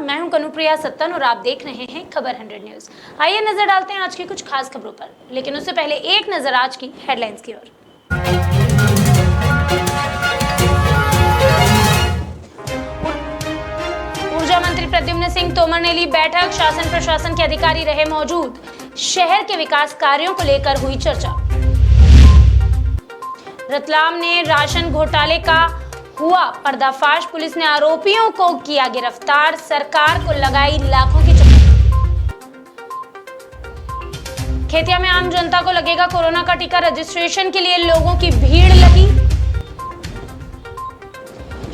मैं हूं कनुप्रिया सत्तन और आप देख रहे हैं खबर 100 न्यूज। आइए नजर डालते हैं आज की कुछ खास खबरों पर, लेकिन उससे पहले एक नजर आज की हेडलाइंस की ओर। ऊर्जा मंत्री प्रद्युम्न सिंह तोमर ने ली बैठक, शासन प्रशासन के अधिकारी रहे मौजूद। शहर के विकास कार्यों को लेकर हुई चर्चा। रतलाम ने राशन घोटाले का हुआ पर्दाफाश, पुलिस ने आरोपियों को किया गिरफ्तार, सरकार को लगाई लाखों की चुनौती। खेतिया में आम जनता को लगेगा कोरोना का टीका, रजिस्ट्रेशन के लिए लोगों की भीड़ लगी।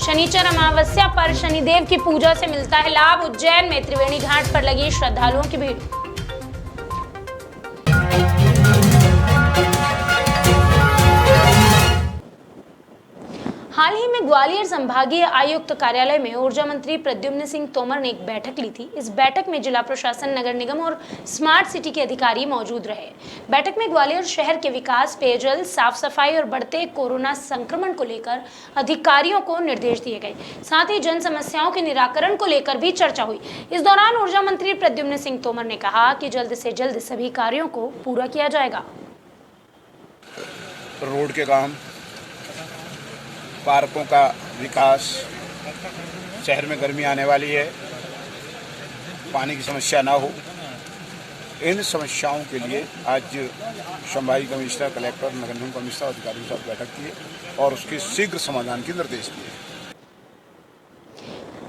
शनिचर अमावस्या पर शनिदेव की पूजा से मिलता है लाभ, उज्जैन में त्रिवेणी घाट पर लगी श्रद्धालुओं की भीड़। हाल ही में ग्वालियर संभागीय आयुक्त कार्यालय में ऊर्जा मंत्री प्रद्युम्न सिंह तोमर ने एक बैठक ली थी। इस बैठक में जिला प्रशासन, नगर निगम और स्मार्ट सिटी के अधिकारी मौजूद रहे। बैठक में ग्वालियर शहर के विकास, पेयजल, साफ सफाई और बढ़ते कोरोना संक्रमण को लेकर अधिकारियों को निर्देश दिए गए। साथ ही जन समस्याओं के निराकरण को लेकर भी चर्चा हुई। इस दौरान ऊर्जा मंत्री प्रद्युम्न सिंह तोमर ने कहा कि जल्द से जल्द सभी कार्यों को पूरा किया जाएगा। रोड के काम, पार्कों का विकास, शहर में गर्मी आने वाली है, पानी की समस्या ना हो, इन समस्याओं के लिए आज संभागीय कमिश्नर, कलेक्टर, नगर निगम कमिश्नर अधिकारियों के साथ बैठक की और उसके शीघ्र समाधान के निर्देश दिए।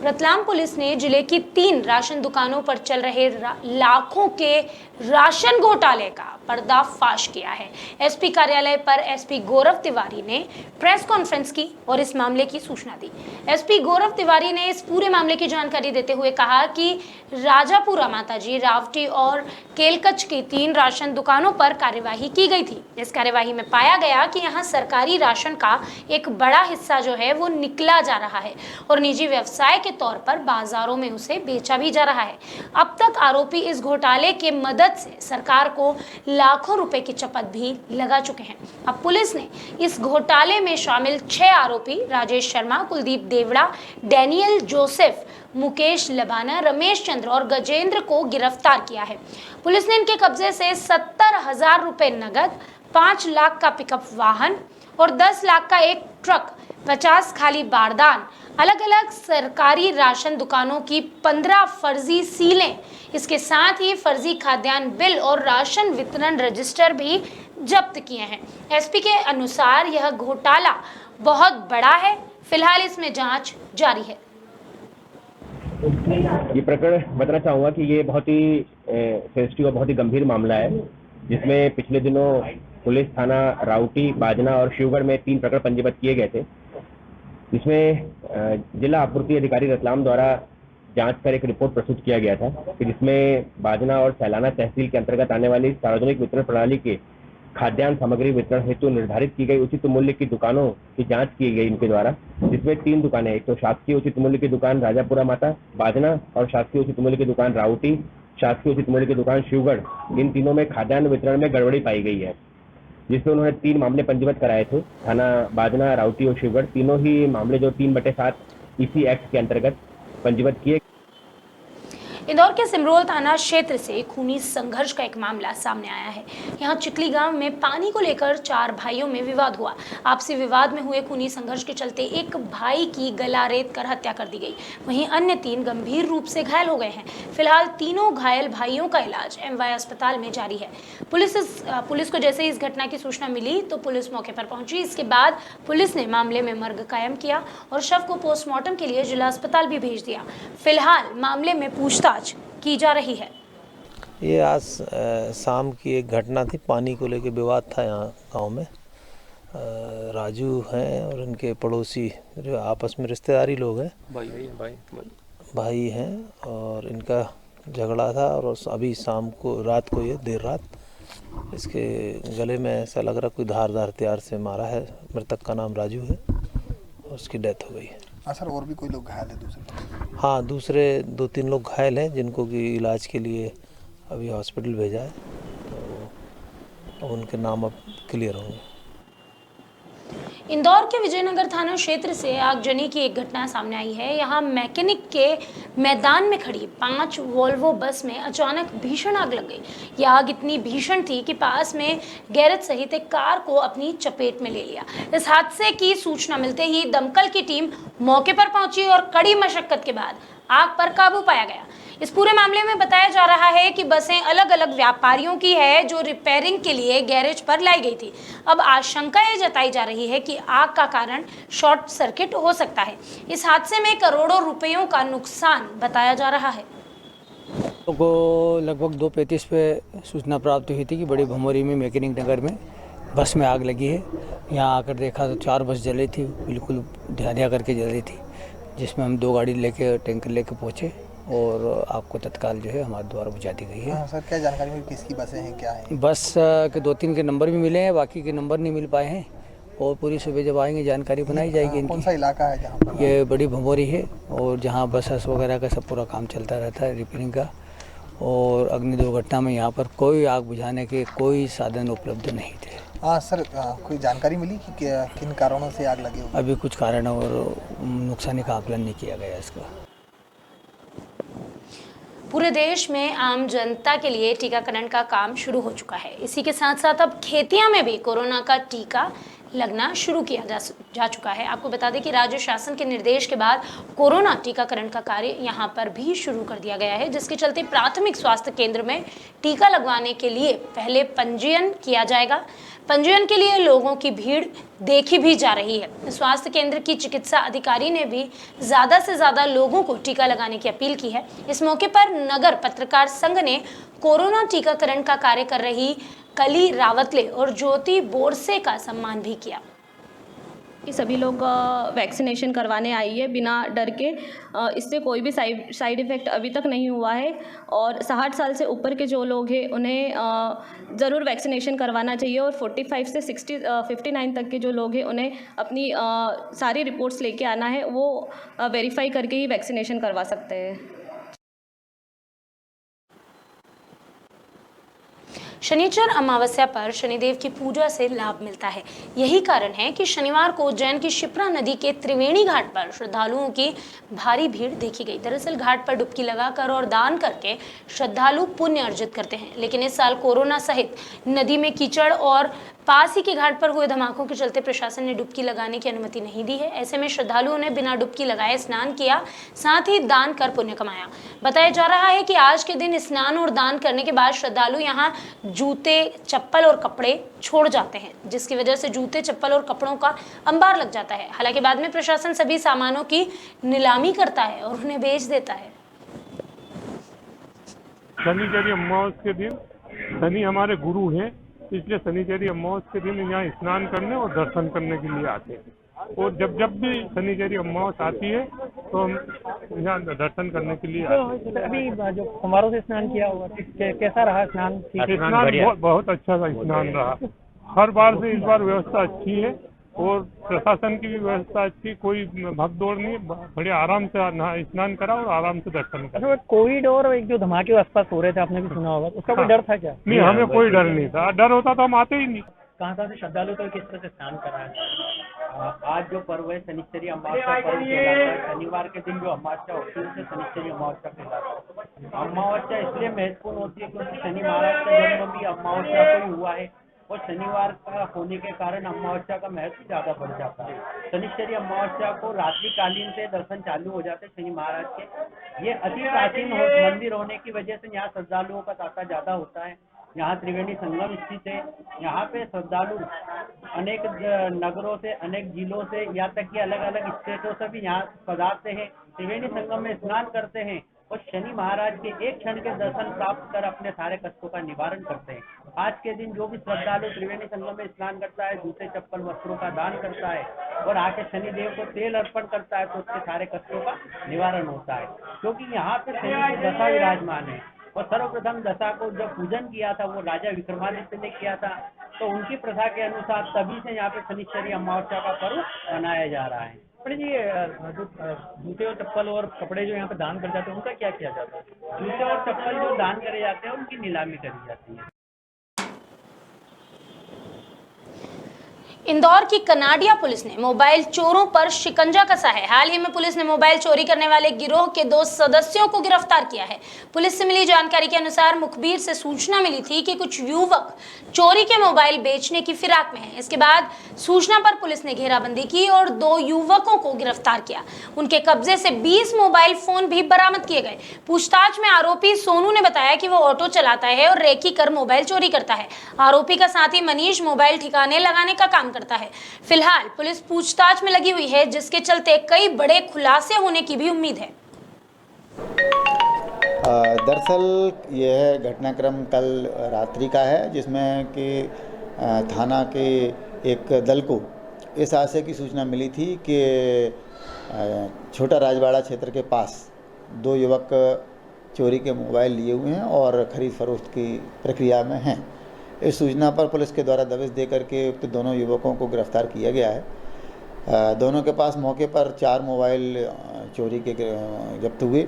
रतलाम पुलिस ने जिले की 3 राशन दुकानों पर चल रहे लाखों के राशन घोटाले का पर्दाफाश किया है। एसपी कार्यालय पर एसपी गौरव तिवारी ने प्रेस कॉन्फ्रेंस की और इस मामले की सूचना दी। एसपी गौरव तिवारी ने इस पूरे मामले की जानकारी देते हुए कहा कि राजापुरा, माताजी, रावटी और केलकच की 3 राशन दुकानों पर कार्यवाही की गई थी। इस कार्यवाही में पाया गया कि यहाँ सरकारी राशन का एक बड़ा हिस्सा जो है वो निकला जा रहा है और निजी व्यवसाय के तौर पर बाजारों में उसे बेचा भी जा रहा है। अब तक आरोपी इस घोटाले के मदद से सरकार को लाखों रुपए की चपत भी लगा चुके हैं। अब पुलिस ने इस घोटाले में शामिल 6 आरोपी राजेश शर्मा, कुलदीप देवड़ा, डैनियल जोसेफ, मुकेश लबाना, रमेश चंद्र और गजेंद्र को गिरफ्तार किया है। पुलिस ने इनके कब्जे से 70,000 रुपए नगद, 5 लाख का पिकअप वाहन और 10 लाख का एक ट्रक, 50 खाली बारदान, अलग अलग सरकारी राशन दुकानों की 15 फर्जी सीलें, इसके साथ ही फर्जी खाद्यान्न बिल और राशन वितरण रजिस्टर भी जब्त किए हैं। एसपी के अनुसार यह घोटाला बहुत बड़ा है, फिलहाल इसमें जांच जारी है। ये प्रकरण बताना चाहूँगा कि ये बहुत ही सेंसिटिव और बहुत ही गंभीर मामला है, जिसमें पिछले दिनों पुलिस थाना राउटी, बाजना और शिवगढ़ में 3 प्रकरण पंजीबद्ध किए गए थे। जिसमें जिला आपूर्ति अधिकारी रतलाम द्वारा जांच कर एक रिपोर्ट प्रस्तुत किया गया था कि जिसमें बाजना और सैलाना तहसील के अंतर्गत आने वाली सार्वजनिक वितरण प्रणाली के खाद्यान्न सामग्री वितरण हेतु निर्धारित की गई उचित मूल्य की दुकानों की जांच की गई इनके द्वारा, जिसमें 3 दुकानें, एक तो शासकीय उचित मूल्य की दुकान राजापुरा माता, बाजना और शासकीय उचित मूल्य की दुकान राउटी, शासकीय उचित मूल्य की दुकान शिवगढ़, इन तीनों में खाद्यान्न वितरण में गड़बड़ी पाई गई है, जिसमें उन्होंने 3 मामले पंजीबद्ध कराए थे। थाना बाजना, राउटी और शिवगढ़, तीनों ही मामले जो 3/7 ईसी एक्ट के अंतर्गत पंजीबद्ध किए। इंदौर के सिमरोल थाना क्षेत्र से खूनी संघर्ष का एक मामला सामने आया है। यहाँ चिकली गांव में पानी को लेकर 4 भाइयों में विवाद हुआ। आपसी विवाद में हुए खूनी संघर्ष के चलते एक भाई की गला रेत कर हत्या कर दी गई, वहीं अन्य 3 गंभीर रूप से घायल हो गए हैं। फिलहाल तीनों घायल भाइयों का इलाज एमवाय अस्पताल में जारी है। पुलिस को जैसे इस घटना की सूचना मिली तो पुलिस मौके पर पहुंची। इसके बाद पुलिस ने मामले में मर्ग कायम किया और शव को पोस्टमार्टम के लिए जिला अस्पताल भी भेज दिया। फिलहाल मामले में पूछताछ की जा रही है। ये आज शाम की एक घटना थी, पानी को लेकर विवाद था यहाँ गांव में। राजू हैं और इनके पड़ोसी जो आपस में रिश्तेदारी लोग हैं, भाई हैं, और इनका झगड़ा था और अभी शाम को, रात को, ये देर रात इसके गले में ऐसा लग रहा कोई धारदार हथियार से मारा है। मृतक का नाम राजू है और उसकी डेथ हो गई है। सर और भी कोई लोग घायल है दूसरे? हाँ, दूसरे 2-3 लोग घायल हैं जिनको कि इलाज के लिए अभी हॉस्पिटल भेजा है, तो उनके नाम अब क्लियर होंगे। इंदौर के विजयनगर थाना क्षेत्र से आगजनी की एक घटना सामने आई है। यहां मैकेनिक के मैदान में खड़ी 5 वोल्वो बस में अचानक भीषण आग लग गई। यह आग इतनी भीषण थी कि पास में गैरेज सहित एक कार को अपनी चपेट में ले लिया। इस हादसे की सूचना मिलते ही दमकल की टीम मौके पर पहुंची और कड़ी मशक्कत के बाद आग पर काबू पाया गया। इस पूरे मामले में बताया जा रहा है कि बसें अलग अलग व्यापारियों की है जो रिपेयरिंग के लिए गैरेज पर लाई गई थी। अब आशंका ये जताई जा रही है कि आग का कारण शॉर्ट सर्किट हो सकता है। इस हादसे में करोड़ों रुपयों का नुकसान बताया जा रहा है। को लगभग 2:35 पे सूचना प्राप्त हुई थी कि बड़ी भमोरी में मैकेनिक नगर में बस में आग लगी है। यहाँ आकर देखा तो 4 बस जली थी, बिल्कुल ध्यान करके जल रही थी, जिसमें हम 2 गाड़ी लेके टैंकर लेके पहुँचे और आग को तत्काल जो है हमारे द्वारा बुझा दी गई है। हाँ सर, क्या जानकारी मिली, किसकी बसें हैं, क्या है? बस के 2-3 के नंबर भी मिले हैं, बाकी के नंबर नहीं मिल पाए हैं और पूरी सुबह जब आएंगे जानकारी बनाई जाएगी इनकी। कौन सा इलाका है जहाँ पर? ये बड़ी भमोरी है और जहाँ बसेस वगैरह का सब पूरा काम चलता रहता है रिपेयरिंग का। और अग्नि दुर्घटना में यहाँ पर कोई आग बुझाने के कोई साधन उपलब्ध नहीं थे। हाँ सर, कोई जानकारी मिली कि किन कारणों से आग लगी होगी? अभी कुछ कारण और नुकसानी का आकलन नहीं किया गया इसका। पूरे देश में आम जनता के लिए टीकाकरण का काम शुरू हो चुका है। इसी के साथ साथ अब खेतिया में भी कोरोना का टीका लगना शुरू किया जा चुका है। आपको बता दें कि राज्य शासन के निर्देश के बाद कोरोना टीकाकरण का कार्य यहां पर भी शुरू कर दिया गया है, जिसके चलते प्राथमिक स्वास्थ्य केंद्र में टीका लगवाने के लिए पहले पंजीयन किया जाएगा। पंजीयन के लिए लोगों की भीड़ देखी भी जा रही है। स्वास्थ्य केंद्र की चिकित्सा अधिकारी ने भी ज़्यादा से ज़्यादा लोगों को टीका लगाने की अपील की है। इस मौके पर नगर पत्रकार संघ ने कोरोना टीकाकरण का कार्य कर रही कली रावतले और ज्योति बोरसे का सम्मान भी किया। कि सभी लोग वैक्सीनेशन करवाने आई है बिना डर के। इससे कोई भी साइड इफ़ेक्ट अभी तक नहीं हुआ है और 60 साल से ऊपर के जो लोग हैं उन्हें ज़रूर वैक्सीनेशन करवाना चाहिए और 45 से 59 तक के जो लोग हैं उन्हें अपनी सारी रिपोर्ट्स लेके आना है, वो वेरीफाई करके ही वैक्सीनेशन करवा सकते हैं। शनिचर अमावस्या पर शनिदेव की पूजा से लाभ मिलता है। यही कारण है कि शनिवार को उज्जैन की शिप्रा नदी के त्रिवेणी घाट पर श्रद्धालुओं की भारी भीड़ देखी गई। दरअसल घाट पर डुबकी लगाकर और दान करके श्रद्धालु पुण्य अर्जित करते हैं, लेकिन इस साल कोरोना सहित नदी में कीचड़ और पास ही के घाट पर हुए धमाकों के चलते प्रशासन ने डुबकी लगाने की अनुमति नहीं दी है। ऐसे में श्रद्धालुओं ने बिना डुबकी लगाए स्नान किया, साथ ही दान कर पुण्य कमाया। बताया जा रहा है कि आज के दिन स्नान और दान करने के बाद श्रद्धालु यहाँ जूते, चप्पल और कपड़े छोड़ जाते हैं, जिसकी वजह से जूते, चप्पल और कपड़ों का अंबार लग जाता है। हालांकि बाद में प्रशासन सभी सामानों की नीलामी करता है और उन्हें बेच देता है। शनिचरी अमावस के दिन शनि हमारे गुरु हैं, इसलिए शनिचरी अमावस के दिन यहाँ स्नान करने और दर्शन करने के लिए आते हैं। और जब भी शनिचरी अमावस आती है तो हम यहाँ दर्शन करने के लिए आते हैं। अभी जो कुमारों से स्नान किया हुआ, कैसा रहा स्नान? स्नान बहुत अच्छा स्नान रहा। हर बार से इस बार व्यवस्था अच्छी है और प्रशासन की भी व्यवस्था अच्छी, कोई भगदौड़ नहीं, बड़े आराम से स्नान करा और आराम से दर्शन करा। कोविड और एक जो धमाके आसपास हो रहे थे, आपने भी सुना होगा, उसका कोई डर था क्या? नहीं, हमें कोई डर नहीं था। डर होता तो हम आते ही नहीं। कहाँ से श्रद्धालु को किस तरह से स्नान कराया? आज जो पर्व है शनिचरी अमावस्या पर्व कहलाता है। शनिवार के दिन जो अमावस्या होती है उसे शनिचरी अमावस्या कहलाता है। अमावस्या इसलिए महत्वपूर्ण होती है क्योंकि शनि महाराज का जन्म भी अमावस्या को ही हुआ है और शनिवार का होने के कारण अमावस्या का महत्व ज्यादा बढ़ जाता है। शनिचरी अमावस्या को रात्रिकालीन से दर्शन चालू हो जाते शनि महाराज के। ये अति प्राचीन मंदिर होने की वजह से यहाँ श्रद्धालुओं का तांता ज्यादा होता है। यहाँ त्रिवेणी संगम स्थित है। यहाँ पे श्रद्धालु अनेक नगरों से, अनेक जिलों से, यहाँ तक कि अलग अलग स्टेटों से भी यहाँ पधारते हैं, त्रिवेणी संगम में स्नान करते हैं और शनि महाराज के एक क्षण के दर्शन प्राप्त कर अपने सारे कष्टों का निवारण करते हैं। आज के दिन जो भी श्रद्धालु त्रिवेणी संगम में स्नान करता है, जूते, चप्पल, वस्त्रों का दान करता है और आके शनिदेव को तेल अर्पण करता है तो उसके सारे कष्टों का निवारण होता है। क्योंकि यहाँ पे शनि की दशा विराजमान है और सर्वप्रथम दशा को जब पूजन किया था वो राजा विक्रमादित्य ने किया था, तो उनकी प्रथा के अनुसार तभी से यहाँ पे शनिचरी अमावस्या का पर्व मनाया जा रहा है। जी, जो जूते और चप्पल और कपड़े जो यहाँ पे दान कर जाते हैं उनका क्या किया जाता है? जूते और चप्पल जो दान करे जाते हैं उनकी नीलामी करी जाती है। इंदौर की कनाडिया पुलिस ने मोबाइल चोरों पर शिकंजा कसा है। हाल ही में पुलिस ने मोबाइल चोरी करने वाले गिरोह के 2 सदस्यों को गिरफ्तार किया है। पुलिस से मिली जानकारी के अनुसार मुखबिर से सूचना मिली थी कि कुछ युवक चोरी के मोबाइल बेचने की फिराक में हैं। इसके बाद सूचना पर पुलिस ने घेराबंदी की और 2 युवकों को गिरफ्तार किया। उनके कब्जे से 20 मोबाइल फोन भी बरामद किए गए। पूछताछ में आरोपी सोनू ने बताया कि वो ऑटो चलाता है और रेकी कर मोबाइल चोरी करता है। आरोपी का साथी मनीष मोबाइल ठिकाने लगाने का काम करता है। फिलहाल पुलिस पूछताछ में लगी हुई है, जिसके चलते कई बड़े खुलासे होने की भी उम्मीद है। दरअसल यह घटनाक्रम कल रात्रि का है, जिसमें कि थाना के एक दल को इस आशय की सूचना मिली थी कि छोटा राजवाड़ा क्षेत्र के पास 2 युवक चोरी के मोबाइल लिए हुए हैं और खरीद फरोख्त की प्रक्रिया में हैं। इस सूचना पर पुलिस के द्वारा दबिश देकर के उक्त दोनों युवकों को गिरफ्तार किया गया है। दोनों के पास मौके पर 4 मोबाइल चोरी के जब्त हुए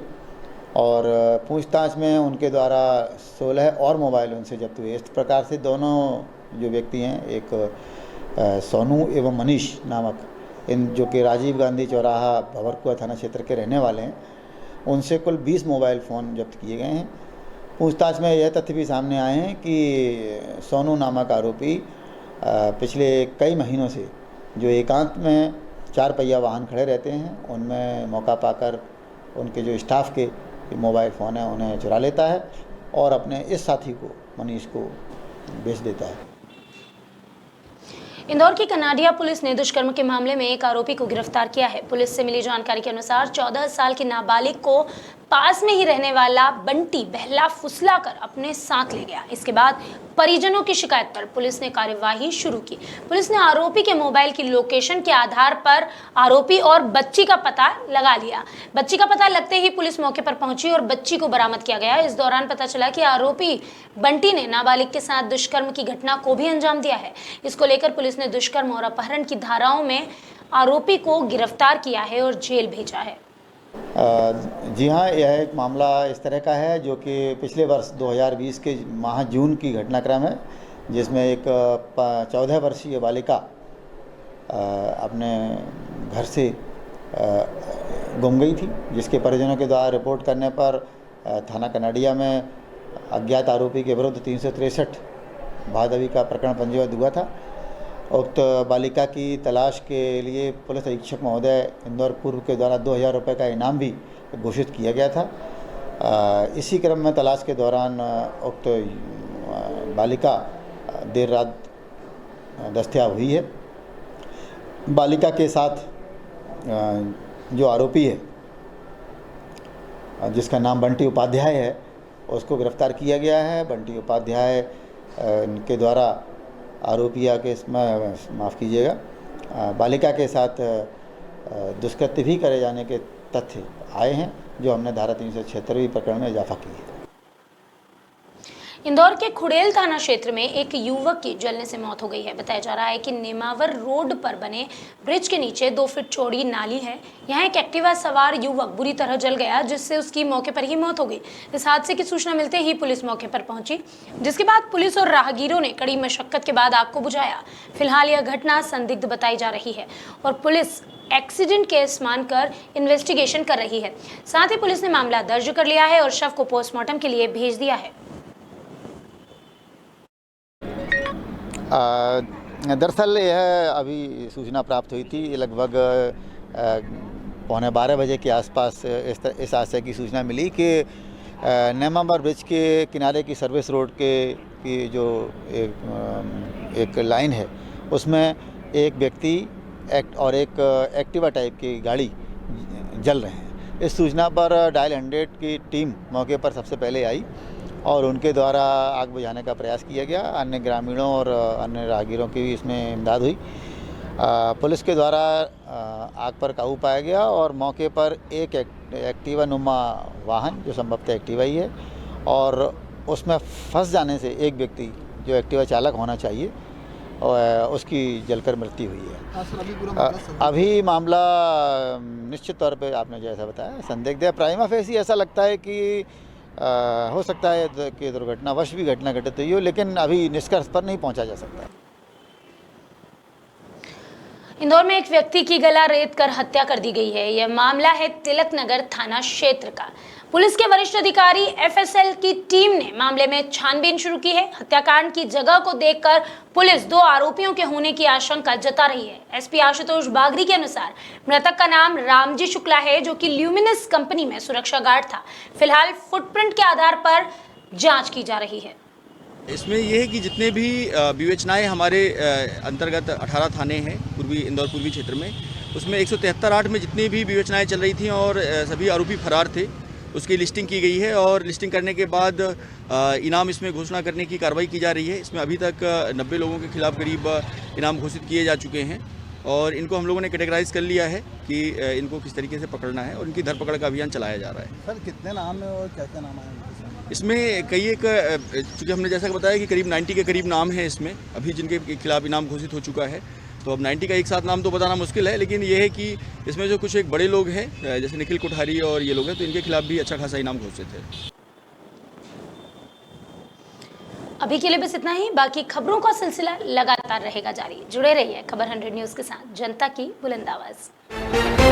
और पूछताछ में उनके द्वारा 16 और मोबाइल उनसे जब्त हुए। इस प्रकार से दोनों जो व्यक्ति हैं, एक सोनू एवं मनीष नामक, इन जो कि राजीव गांधी चौराहा भंवरकुआ थाना क्षेत्र के रहने वाले हैं, उनसे कुल 20 मोबाइल फ़ोन जब्त किए गए हैं। पूछताछ में यह तथ्य भी सामने आए हैं कि सोनू नामक आरोपी पिछले कई महीनों से जो एकांत में 4 पहिया वाहन खड़े रहते हैं, उनमें मौका पाकर उनके जो स्टाफ के मोबाइल फ़ोन हैं उन्हें चुरा लेता है और अपने इस साथी को, मनीष को, बेच देता है। इंदौर की कनाडिया पुलिस ने दुष्कर्म के मामले में एक आरोपी को गिरफ्तार किया है। पुलिस से मिली जानकारी के अनुसार 14 साल की नाबालिग को पास में ही रहने वाला बंटी बहला फुसला कर अपने साथ ले गया। इसके बाद परिजनों की शिकायत पर पुलिस ने कार्यवाही शुरू की। पुलिस ने आरोपी के मोबाइल की लोकेशन के आधार पर आरोपी और बच्ची का पता लगा लिया। बच्ची का पता लगते ही पुलिस मौके पर पहुंची और बच्ची को बरामद किया गया। इस दौरान पता चला कि आरोपी बंटी ने नाबालिग के साथ दुष्कर्म की घटना को भी अंजाम दिया है। इसको लेकर पुलिस ने दुष्कर्म और अपहरण की धाराओं में आरोपी को गिरफ्तार किया है और जेल भेजा है। जी हाँ, यह एक मामला इस तरह का है जो कि पिछले वर्ष 2020 के माह जून की घटनाक्रम है, जिसमें एक 14 वर्षीय बालिका अपने घर से गुम गई थी, जिसके परिजनों के द्वारा रिपोर्ट करने पर थाना कनाडिया में अज्ञात आरोपी के विरुद्ध 363 भादवी का प्रकरण पंजीबद्ध हुआ था। उक्त बालिका की तलाश के लिए पुलिस अधीक्षक महोदय इंदौर पूर्व के द्वारा 2000 रुपये का इनाम भी घोषित किया गया था। इसी क्रम में तलाश के दौरान उक्त बालिका देर रात दस्तयाब हुई है। बालिका के साथ जो आरोपी है, जिसका नाम बंटी उपाध्याय है, उसको गिरफ्तार किया गया है। बंटी उपाध्याय के द्वारा आरोपिया के माफ़ कीजिएगा, बालिका के साथ दुष्कृत्य भी करे जाने के तथ्य आए हैं, जो हमने धारा 376 प्रकरण में इजाफा की है। इंदौर के खुड़ेल थाना क्षेत्र में एक युवक की जलने से मौत हो गई है। बताया जा रहा है कि नेमावर रोड पर बने ब्रिज के नीचे 2 फीट चौड़ी नाली है। यहाँ एक एक्टिवा सवार युवक बुरी तरह जल गया, जिससे उसकी मौके पर ही मौत हो गई। इस हादसे की सूचना मिलते ही पुलिस मौके पर पहुंची, जिसके बाद पुलिस और राहगीरों ने कड़ी मशक्कत के बाद आग को बुझाया। फिलहाल यह घटना संदिग्ध बताई जा रही है और पुलिस एक्सीडेंट केस मानकर इन्वेस्टिगेशन कर रही है। साथ ही पुलिस ने मामला दर्ज कर लिया है और शव को पोस्टमार्टम के लिए भेज दिया है। दरअसल यह अभी सूचना प्राप्त हुई थी, लगभग 11:15 बजे के आसपास इस आशय की सूचना मिली कि नेमावर ब्रिज के किनारे की सर्विस रोड की जो एक लाइन है, उसमें एक व्यक्ति और एक एक्टिवा टाइप की गाड़ी जल रहे हैं। इस सूचना पर डायल 100 की टीम मौके पर सबसे पहले आई और उनके द्वारा आग बुझाने का प्रयास किया गया। अन्य ग्रामीणों और अन्य राहगीरों की भी इसमें इमदाद हुई। पुलिस के द्वारा आग पर काबू पाया गया और मौके पर एक एक्टिवा नुमा वाहन, जो संभवतः एक्टिवा ही है, और उसमें फंस जाने से एक व्यक्ति जो एक्टिवा चालक होना चाहिए उसकी जलकर मृत्यु हुई है। अभी मामला निश्चित तौर पे आपने जैसा बताया संदिग्ध है। प्राइमा फेसी ऐसा लगता है कि हो सकता है कि दुर्घटनावश भी घटना घटित हुई हो, लेकिन अभी निष्कर्ष पर नहीं पहुंचा जा सकता। इंदौर में एक व्यक्ति की गला रेत कर हत्या कर दी गई है। यह मामला है तिलक नगर थाना क्षेत्र का। पुलिस के वरिष्ठ अधिकारी एफएसएल की टीम ने मामले में छानबीन शुरू की है। हत्याकांड की जगह को देखकर पुलिस 2 आरोपियों के होने की आशंका जता रही है। एसपी आशुतोष बागरी के अनुसार मृतक का नाम रामजी शुक्ला है, जो कि ल्यूमिनस कंपनी में सुरक्षा गार्ड था। फिलहाल फुटप्रिंट के आधार पर जांच की जा रही है। इसमें यह है कि जितने भी विवेचनाएं हमारे अंतर्गत 18 थाने हैं इंदौर पूर्वी क्षेत्र में, उसमें 173(8) में जितनी भी विवेचनाएं चल रही थी और सभी आरोपी फरार थे, उसकी लिस्टिंग की गई है और लिस्टिंग करने के बाद इनाम इसमें घोषणा करने की कार्रवाई की जा रही है। इसमें अभी तक 90 लोगों के खिलाफ करीब इनाम घोषित किए जा चुके हैं और इनको हम लोगों ने कैटेगराइज कर लिया है कि इनको किस तरीके से पकड़ना है और इनकी धरपकड़ का अभियान चलाया जा रहा है। सर कितने नाम है और क्या नाम है इसमें? चूँकि हमने जैसा कि बताया कि करीब 90 के करीब नाम है इसमें अभी जिनके खिलाफ इनाम घोषित हो चुका है। तो अब 90 का एक साथ नाम तो बताना मुश्किल है, लेकिन ये है कि इसमें जो कुछ एक बड़े लोग हैं जैसे निखिल कोठारी और ये लोग हैं, तो इनके खिलाफ भी अच्छा खासा इनाम घोषित है। अभी के लिए बस इतना ही। बाकी खबरों का सिलसिला लगातार रहेगा जारी। जुड़े रहिए खबर 100 न्यूज़ के साथ, जनता की बुलंद आवाज़।